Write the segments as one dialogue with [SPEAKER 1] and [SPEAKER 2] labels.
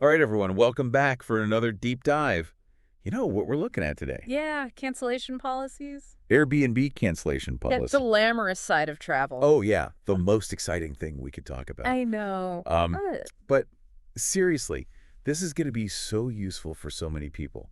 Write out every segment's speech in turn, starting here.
[SPEAKER 1] All right, everyone, welcome back for another deep dive. You know what we're looking at today?
[SPEAKER 2] Yeah, cancellation policies.
[SPEAKER 1] Airbnb cancellation
[SPEAKER 2] That
[SPEAKER 1] policy.
[SPEAKER 2] glamorous side of travel.
[SPEAKER 1] Oh, yeah, the most exciting thing we could talk about.
[SPEAKER 2] I know.
[SPEAKER 1] Um, but seriously, this is going to be so useful for so many people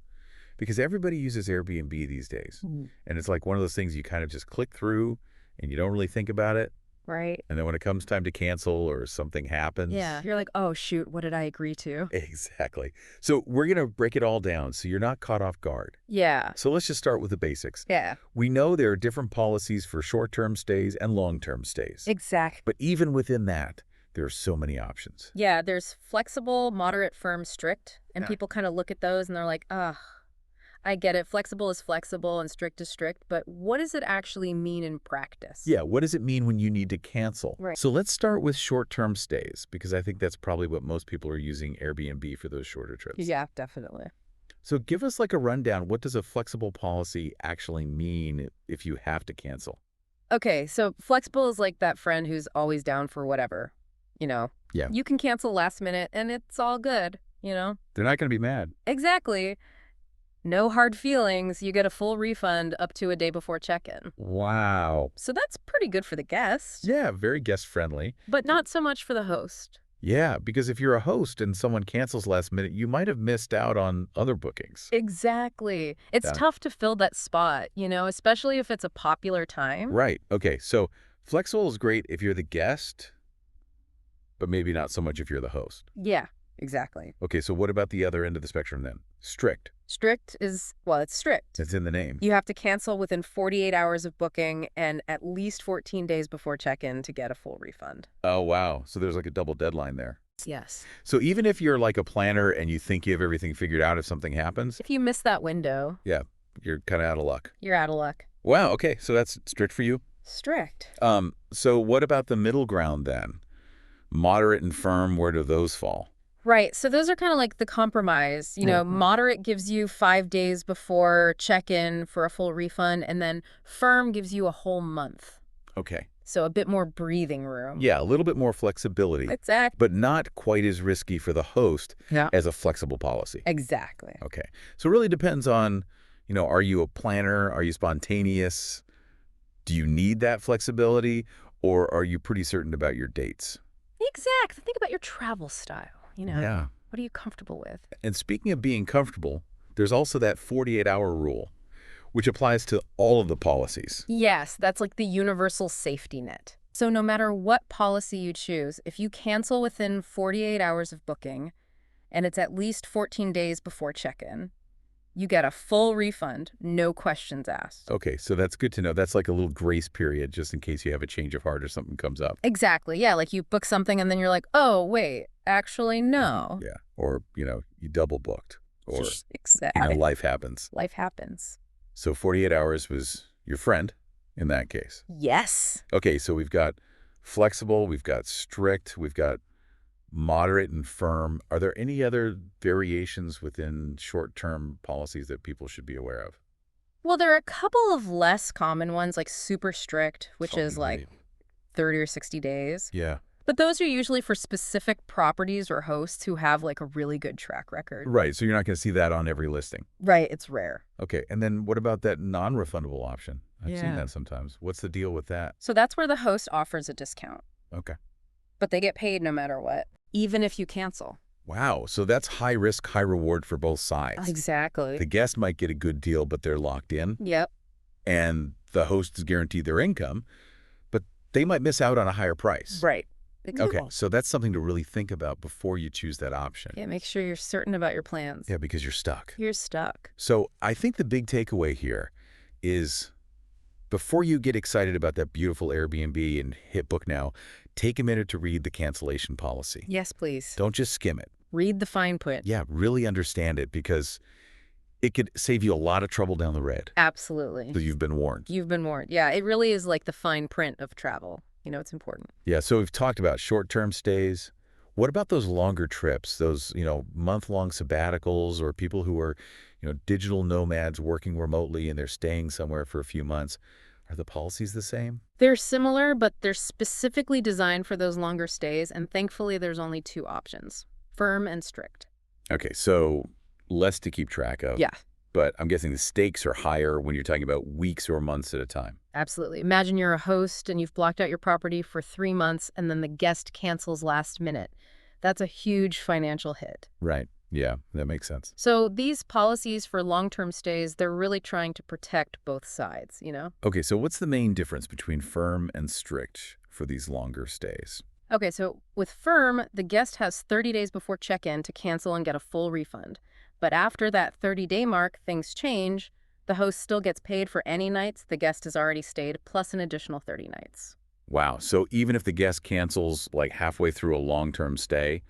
[SPEAKER 1] because everybody uses Airbnb these days.
[SPEAKER 2] Mm.
[SPEAKER 1] And it's like one of those things you kind of just click through and you don't really think about it.
[SPEAKER 2] Right.
[SPEAKER 1] And then when it comes time to cancel or something happens.
[SPEAKER 2] Yeah. You're like, oh, shoot, what did I agree to?
[SPEAKER 1] Exactly. So we're going to break it all down so you're not caught off guard.
[SPEAKER 2] Yeah.
[SPEAKER 1] So let's just start with the basics.
[SPEAKER 2] Yeah.
[SPEAKER 1] We know there are different policies for short-term stays and long-term stays.
[SPEAKER 2] Exactly.
[SPEAKER 1] But even within that, there are so many options.
[SPEAKER 2] Yeah, there's flexible, moderate, firm, strict. And
[SPEAKER 1] Yeah.
[SPEAKER 2] people kind of look at those and they're like, ugh, I get it. Flexible is flexible and strict is strict. But what does it actually mean in practice?
[SPEAKER 1] Yeah, what does it mean when you need to cancel?
[SPEAKER 2] Right.
[SPEAKER 1] So let's start with short-term stays because I think that's probably what most people are using Airbnb for those shorter trips.
[SPEAKER 2] Yeah, definitely.
[SPEAKER 1] So give us like a rundown. What does a flexible policy actually mean if you have to cancel?
[SPEAKER 2] Okay, so flexible is like that friend who's always down for whatever.
[SPEAKER 1] Yeah.
[SPEAKER 2] You can cancel last minute and it's all good.
[SPEAKER 1] They're not going to be mad.
[SPEAKER 2] Exactly. No hard feelings. You get a full refund up to a day before check-in.
[SPEAKER 1] Wow.
[SPEAKER 2] So that's pretty good for the guest,
[SPEAKER 1] Yeah, very guest-friendly.
[SPEAKER 2] but not so much for the host.
[SPEAKER 1] Yeah, because if you're a host and someone cancels last minute, you might have missed out on other bookings.
[SPEAKER 2] Exactly. It's
[SPEAKER 1] Yeah.
[SPEAKER 2] tough to fill that spot, especially if it's a popular time.
[SPEAKER 1] Right. Okay, so flexible is great if you're the guest, but maybe not so much if you're the host.
[SPEAKER 2] Yeah, exactly.
[SPEAKER 1] Okay, so what about the other end of the spectrum then? Strict.
[SPEAKER 2] Strict is, well, it's strict.
[SPEAKER 1] It's in the name.
[SPEAKER 2] You have to cancel within 48 hours of booking and at least 14 days before check-in to get a full refund.
[SPEAKER 1] Oh, wow. So there's like a double deadline there.
[SPEAKER 2] Yes.
[SPEAKER 1] So even if you're like a planner and you think you have everything figured out if something happens,
[SPEAKER 2] If you miss that window,
[SPEAKER 1] yeah, you're kind of out of luck.
[SPEAKER 2] you're out of luck.
[SPEAKER 1] Wow, okay, so that's strict for you.
[SPEAKER 2] Strict.
[SPEAKER 1] So what about the middle ground then? Moderate and firm, where do those fall?
[SPEAKER 2] Right. So those are kind of like the compromise. Moderate gives you 5 days before check-in for a full refund, and then firm gives you a whole month.
[SPEAKER 1] Okay.
[SPEAKER 2] So a bit more breathing room.
[SPEAKER 1] Yeah, a little bit more flexibility,
[SPEAKER 2] Exactly.
[SPEAKER 1] but not quite as risky for the host
[SPEAKER 2] Yeah.
[SPEAKER 1] as a flexible policy.
[SPEAKER 2] Exactly.
[SPEAKER 1] Okay. So it really depends on, are you a planner? Are you spontaneous? Do you need that flexibility? Or are you pretty certain about your dates?
[SPEAKER 2] Exactly. Think about your travel style.
[SPEAKER 1] Yeah.
[SPEAKER 2] What are you comfortable with?
[SPEAKER 1] And speaking of being comfortable, there's also that 48-hour rule, which applies to all of the policies.
[SPEAKER 2] Yes, that's like the universal safety net. So no matter what policy you choose, if you cancel within 48 hours of booking, and it's at least 14 days before check-in, you get a full refund, no questions asked.
[SPEAKER 1] Okay, so that's good to know. That's like a little grace period just in case you have a change of heart or something comes up.
[SPEAKER 2] Exactly. Yeah, like you book something and then you're like, oh, wait, actually, no.
[SPEAKER 1] Yeah. Or, you double booked or,
[SPEAKER 2] Exactly.
[SPEAKER 1] life happens.
[SPEAKER 2] Life happens.
[SPEAKER 1] So 48 hours was your friend in that case.
[SPEAKER 2] Yes.
[SPEAKER 1] Okay, so we've got flexible, we've got strict, we've got moderate and firm. Are there any other variations within short-term policies that people should be aware of?
[SPEAKER 2] Well, there are a couple of less common ones, like super strict, which is like
[SPEAKER 1] Right.
[SPEAKER 2] 30 or 60 days.
[SPEAKER 1] Yeah.
[SPEAKER 2] But those are usually for specific properties or hosts who have like a really good track record.
[SPEAKER 1] Right, so you're not going to see that on every listing.
[SPEAKER 2] Right, it's rare.
[SPEAKER 1] Okay, and then what about that non-refundable option? I've seen
[SPEAKER 2] Yeah.
[SPEAKER 1] that sometimes. What's the deal with that?
[SPEAKER 2] So that's where the host offers a discount,
[SPEAKER 1] Okay.
[SPEAKER 2] but they get paid no matter what, even if you cancel.
[SPEAKER 1] Wow, so that's high risk, high reward for both sides.
[SPEAKER 2] Exactly.
[SPEAKER 1] The guest might get a good deal, but they're locked in,
[SPEAKER 2] Yep.
[SPEAKER 1] and the host is guaranteed their income, but they might miss out on a higher price.
[SPEAKER 2] Right.
[SPEAKER 1] Okay, so that's something to really think about before you choose that option.
[SPEAKER 2] Yeah, make sure you're certain about your plans.
[SPEAKER 1] Yeah, because you're stuck.
[SPEAKER 2] You're stuck.
[SPEAKER 1] So I think the big takeaway here is before you get excited about that beautiful Airbnb and hit book now, take a minute to read the cancellation policy.
[SPEAKER 2] Yes, please.
[SPEAKER 1] Don't just skim it.
[SPEAKER 2] Read the fine print.
[SPEAKER 1] Yeah, really understand it because it could save you a lot of trouble down the road.
[SPEAKER 2] Absolutely.
[SPEAKER 1] So you've been warned.
[SPEAKER 2] You've been warned. Yeah, it really is like the fine print of travel. It's important.
[SPEAKER 1] Yeah, so we've talked about short-term stays. What about those longer trips, those, month-long sabbaticals or people who are, digital nomads working remotely and they're staying somewhere for a few months? Are the policies the same?
[SPEAKER 2] They're similar, but they're specifically designed for those longer stays, and thankfully there's only two options, firm and strict.
[SPEAKER 1] Okay, so less to keep track of,
[SPEAKER 2] Yeah,
[SPEAKER 1] but I'm guessing the stakes are higher when you're talking about weeks or months at a time.
[SPEAKER 2] absolutely. Imagine you're a host and you've blocked out your property for 3 months and then the guest cancels last minute. That's a huge financial hit.
[SPEAKER 1] Right. Yeah, that makes sense.
[SPEAKER 2] So these policies for long-term stays, they're really trying to protect both sides, you know?
[SPEAKER 1] Okay, so what's the main difference between firm and strict for these longer stays?
[SPEAKER 2] Okay, so with firm, the guest has 30 days before check-in to cancel and get a full refund. But after that 30-day mark, things change. The host still gets paid for any nights the guest has already stayed, plus an additional 30 nights.
[SPEAKER 1] Wow, so even if the guest cancels like halfway through a long-term stay,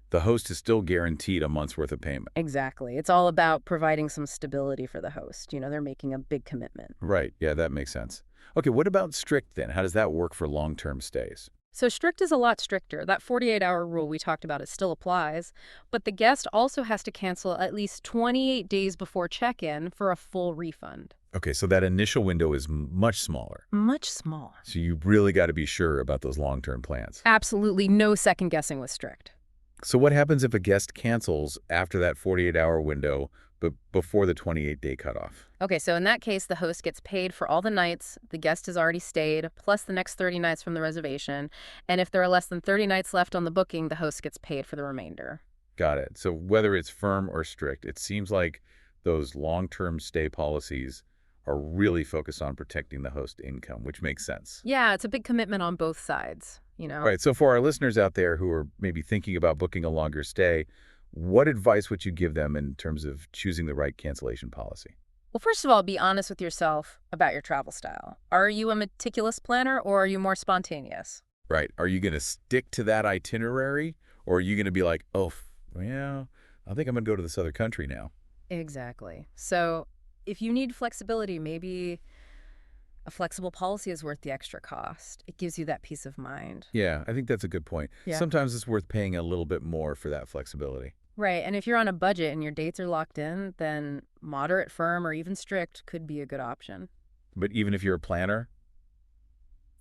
[SPEAKER 1] the host is still guaranteed a month's worth of payment.
[SPEAKER 2] Exactly. It's all about providing some stability for the host. They're making a big commitment.
[SPEAKER 1] Right, yeah, that makes sense. Okay, what about strict then? How does that work for long-term stays?
[SPEAKER 2] So strict is a lot stricter. That 48-hour rule we talked about, it still applies. But the guest also has to cancel at least 28 days before check-in for a full refund.
[SPEAKER 1] Okay, so that initial window is much smaller.
[SPEAKER 2] Much smaller.
[SPEAKER 1] So you really got to be sure about those long-term plans.
[SPEAKER 2] Absolutely no second guessing with strict.
[SPEAKER 1] So what happens if a guest cancels after that 48-hour window, but before the 28-day cutoff?
[SPEAKER 2] Okay, so in that case, the host gets paid for all the nights the guest has already stayed, plus the next 30 nights from the reservation. And if there are less than 30 nights left on the booking, the host gets paid for the remainder.
[SPEAKER 1] Got it. So whether it's firm or strict, it seems like those long-term stay policies are really focused on protecting the host income, which makes sense.
[SPEAKER 2] Yeah, it's a big commitment on both sides.
[SPEAKER 1] All right, so for our listeners out there who are maybe thinking about booking a longer stay, what advice would you give them in terms of choosing the right cancellation policy?
[SPEAKER 2] Well, first of all, be honest with yourself about your travel style. Are you a meticulous planner or are you more spontaneous?
[SPEAKER 1] Right. Are you going to stick to that itinerary, or are you going to be like, oh, yeah, I think I'm going to go to this other country now?
[SPEAKER 2] Exactly. So if you need flexibility, maybe a flexible policy is worth the extra cost. It gives you that peace of mind.
[SPEAKER 1] Yeah, I think that's a good point.
[SPEAKER 2] Yeah.
[SPEAKER 1] Sometimes it's worth paying a little bit more for that flexibility.
[SPEAKER 2] Right. And if you're on a budget and your dates are locked in, then moderate, firm, or even strict could be a good option.
[SPEAKER 1] But even if you're a planner,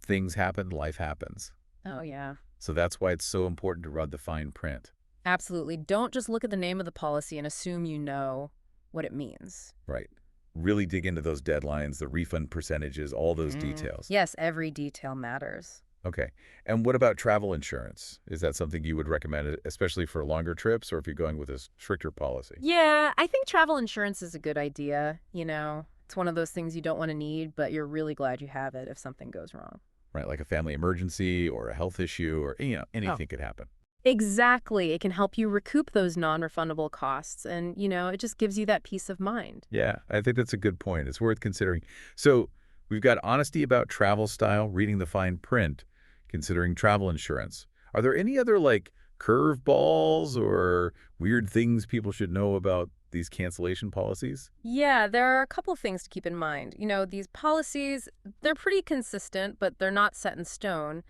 [SPEAKER 1] things happen, life happens.
[SPEAKER 2] Oh, yeah.
[SPEAKER 1] So that's why it's so important to read the fine print.
[SPEAKER 2] Absolutely. Don't just look at the name of the policy and assume you know what it means.
[SPEAKER 1] Right. Really dig into those deadlines, the refund percentages, all those details.
[SPEAKER 2] Yes, every detail matters.
[SPEAKER 1] Okay. And what about travel insurance? Is that something you would recommend, especially for longer trips, or if you're going with a stricter policy?
[SPEAKER 2] Yeah, I think travel insurance is a good idea. It's one of those things you don't want to need, but you're really glad you have it if something goes wrong.
[SPEAKER 1] Right, like a family emergency or a health issue or,
[SPEAKER 2] Oh,
[SPEAKER 1] anything could happen.
[SPEAKER 2] exactly. It can help you recoup those non-refundable costs, and it just gives you that peace of mind.
[SPEAKER 1] Yeah, I think that's a good point. It's worth considering. So we've got honesty about travel style, reading the fine print, considering travel insurance. Are there any other like curveballs or weird things people should know about these cancellation policies?
[SPEAKER 2] Yeah, there are a couple things to keep in mind. These policies, they're pretty consistent, but they're not set in stone.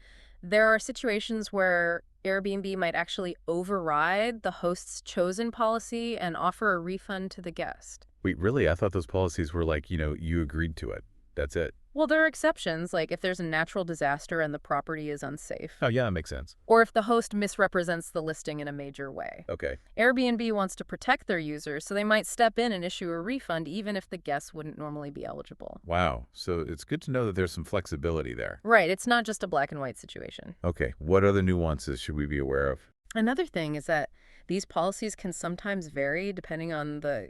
[SPEAKER 2] There are situations where Airbnb might actually override the host's chosen policy and offer a refund to the guest.
[SPEAKER 1] Wait, really? I thought those policies were like, you agreed to it. That's it.
[SPEAKER 2] Well, there are exceptions, like if there's a natural disaster and the property is unsafe,
[SPEAKER 1] Oh, yeah, that makes sense.
[SPEAKER 2] or if the host misrepresents the listing in a major way.
[SPEAKER 1] Okay.
[SPEAKER 2] Airbnb wants to protect their users, so they might step in and issue a refund even if the guest wouldn't normally be eligible.
[SPEAKER 1] Wow. So it's good to know that there's some flexibility there.
[SPEAKER 2] Right, it's not just a black and white situation.
[SPEAKER 1] Okay. What other nuances should we be aware of?
[SPEAKER 2] Another thing is that these policies can sometimes vary depending on the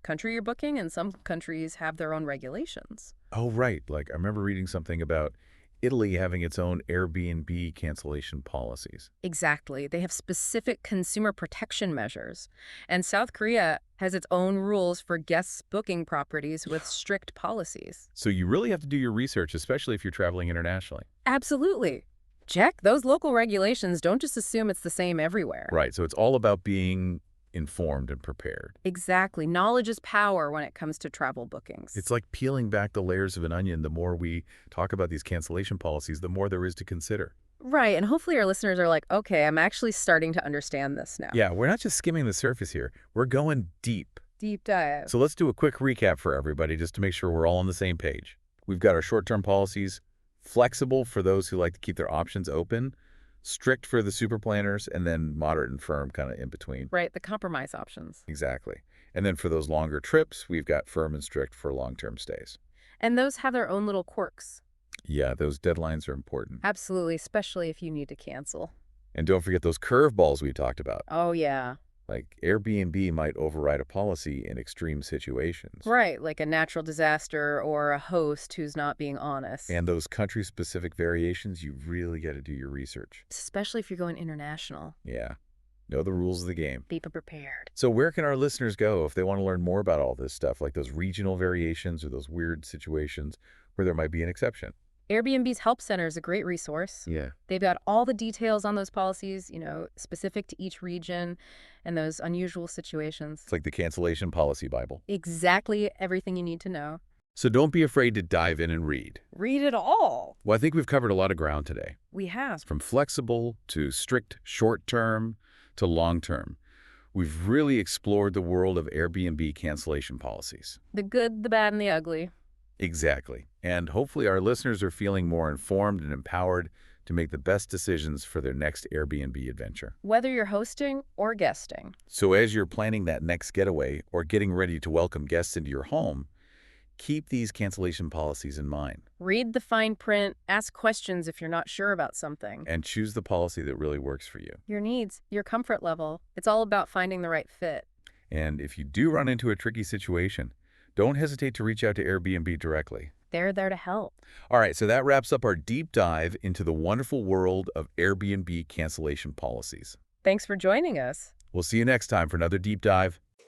[SPEAKER 2] country you're booking, and some countries have their own regulations.
[SPEAKER 1] Oh, right. Like I remember reading something about Italy having its own Airbnb cancellation policies.
[SPEAKER 2] Exactly. They have specific consumer protection measures. And South Korea has its own rules for guests booking properties with strict policies.
[SPEAKER 1] So you really have to do your research, especially if you're traveling internationally.
[SPEAKER 2] Absolutely. Check those local regulations. Don't just assume it's the same everywhere.
[SPEAKER 1] Right. So it's all about being informed and prepared.
[SPEAKER 2] Exactly. Knowledge is power when it comes to travel bookings.
[SPEAKER 1] It's like peeling back the layers of an onion. The more we talk about these cancellation policies, the more there is to consider.
[SPEAKER 2] Right. And hopefully our listeners are like, okay, I'm actually starting to understand this now.
[SPEAKER 1] Yeah, we're not just skimming the surface here. We're going deep.
[SPEAKER 2] Deep dive.
[SPEAKER 1] So let's do a quick recap for everybody just to make sure we're all on the same page. We've got our short-term policies, flexible for those who like to keep their options open, Strict for the super planners, and then moderate and firm kind of in between.
[SPEAKER 2] Right, the compromise options.
[SPEAKER 1] Exactly. And then for those longer trips, we've got firm and strict for long-term stays.
[SPEAKER 2] And those have their own little quirks.
[SPEAKER 1] Yeah, those deadlines are important.
[SPEAKER 2] Absolutely, especially if you need to cancel.
[SPEAKER 1] And don't forget those curveballs we talked about.
[SPEAKER 2] Oh, yeah.
[SPEAKER 1] Like Airbnb might override a policy in extreme situations.
[SPEAKER 2] Right, like a natural disaster or a host who's not being honest.
[SPEAKER 1] And those country-specific variations, you really got to do your research.
[SPEAKER 2] Especially if you're going international.
[SPEAKER 1] Yeah. Know the rules of the game.
[SPEAKER 2] Be prepared.
[SPEAKER 1] So where can our listeners go if they want to learn more about all this stuff, like those regional variations or those weird situations where there might be an exception?
[SPEAKER 2] Airbnb's Help Center is a great resource.
[SPEAKER 1] Yeah.
[SPEAKER 2] They've got all the details on those policies, specific to each region and those unusual situations.
[SPEAKER 1] It's like the cancellation policy Bible.
[SPEAKER 2] Exactly everything you need to know.
[SPEAKER 1] So don't be afraid to dive in and read.
[SPEAKER 2] Read it all.
[SPEAKER 1] Well, I think we've covered a lot of ground today,
[SPEAKER 2] We have.
[SPEAKER 1] from flexible to strict short-term to long-term. We've really explored the world of Airbnb cancellation policies.
[SPEAKER 2] The good, the bad, and the ugly.
[SPEAKER 1] Exactly. And hopefully our listeners are feeling more informed and empowered to make the best decisions for their next Airbnb adventure.
[SPEAKER 2] Whether you're hosting or guesting.
[SPEAKER 1] So as you're planning that next getaway or getting ready to welcome guests into your home, keep these cancellation policies in mind
[SPEAKER 2] Read the fine print, ask questions if you're not sure about something.
[SPEAKER 1] and choose the policy that really works for you.
[SPEAKER 2] Your needs, your comfort level. It's all about finding the right fit.
[SPEAKER 1] And if you do run into a tricky situation, don't hesitate to reach out to Airbnb directly.
[SPEAKER 2] They're there to help.
[SPEAKER 1] All right, so that wraps up our deep dive into the wonderful world of Airbnb cancellation policies.
[SPEAKER 2] Thanks for joining us.
[SPEAKER 1] We'll see you next time for another deep dive.